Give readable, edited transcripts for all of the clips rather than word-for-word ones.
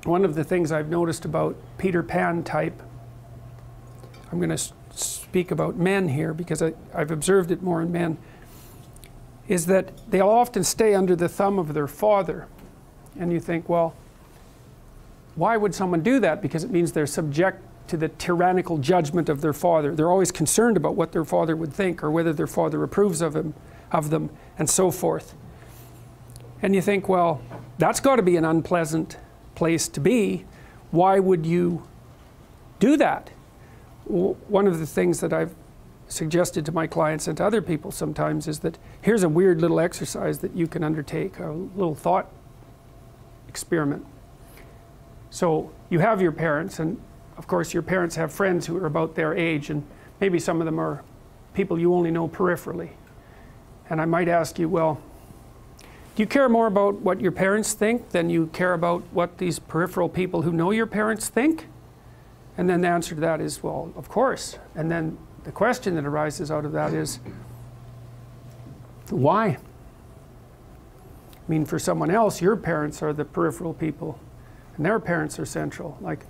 one of the things I've noticed about Peter Pan type, I'm going to speak about men here because I've observed it more in men, is that they'll often stay under the thumb of their father. And you think, well, why would someone do that? Because it means they're subject to the tyrannical judgment of their father. They're always concerned about what their father would think or whether their father approves of them, and so forth. And you think, well, that's got to be an unpleasant place to be. Why would you do that? One of the things that I've suggested to my clients and to other people sometimes is that here's a weird little exercise that you can undertake, a little thought experiment. So you have your parents, and of course your parents have friends who are about their age, and maybe some of them are people you only know peripherally. And I might ask you, well, do you care more about what your parents think than you care about what these peripheral people who know your parents think? And then the answer to that is, well, of course. And then the question that arises out of that is, why? I mean, for someone else, your parents are the peripheral people, and their parents are central. Like,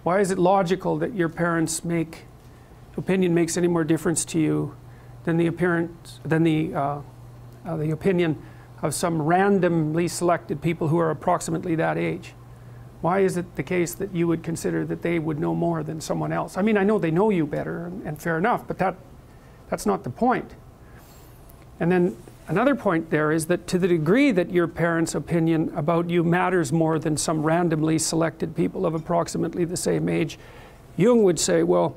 why is it logical that your parents' opinion makes any more difference to you than the opinion of some randomly selected people who are approximately that age? Why is it the case that you would consider that they would know more than someone else? I mean, I know they know you better, and fair enough, but that's not the point. And then another point there is that to the degree that your parents' opinion about you matters more than some randomly selected people of approximately the same age, Jung would say, well,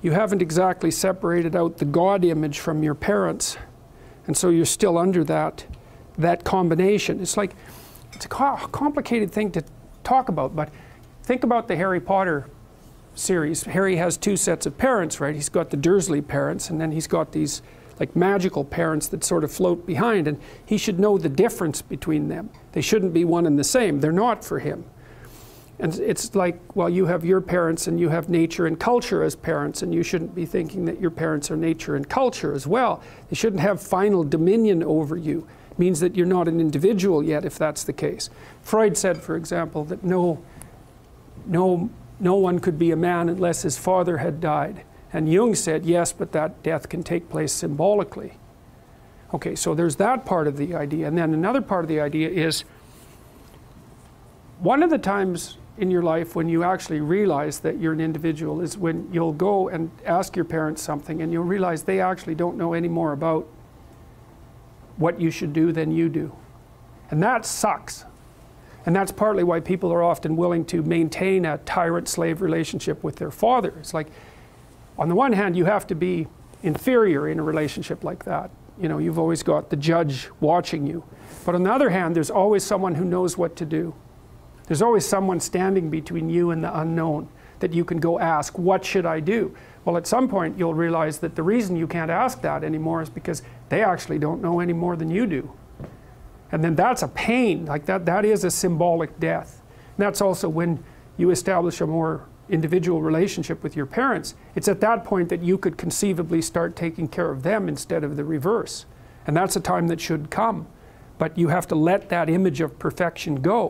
you haven't exactly separated out the God image from your parents, and so you're still under that combination. It's like, it's a complicated thing to talk about, but think about the Harry Potter series. Harry has two sets of parents, right? He's got the Dursley parents, and then he's got these like magical parents that sort of float behind, and he should know the difference between them. They shouldn't be one and the same. They're not for him. And it's like, well, you have your parents and you have nature and culture as parents, and you shouldn't be thinking that your parents are nature and culture as well. They shouldn't have final dominion over you. It means that you're not an individual yet if that's the case. Freud said, for example, that no one could be a man unless his father had died. And Jung said, yes, but that death can take place symbolically. Okay, so there's that part of the idea. And then another part of the idea is, one of the times in your life when you actually realize that you're an individual is when you'll go and ask your parents something and you'll realize they actually don't know any more about what you should do than you do. And that sucks. And that's partly why people are often willing to maintain a tyrant-slave relationship with their father. It's like, on the one hand, you have to be inferior in a relationship like that. You know, you've always got the judge watching you. But on the other hand, there's always someone who knows what to do. There's always someone standing between you and the unknown that you can go ask, what should I do? Well, at some point you'll realize that the reason you can't ask that anymore is because they actually don't know any more than you do. And then that's a pain. Like that is a symbolic death. And that's also when you establish a more individual relationship with your parents. It's at that point that you could conceivably start taking care of them instead of the reverse. And that's a time that should come. But you have to let that image of perfection go.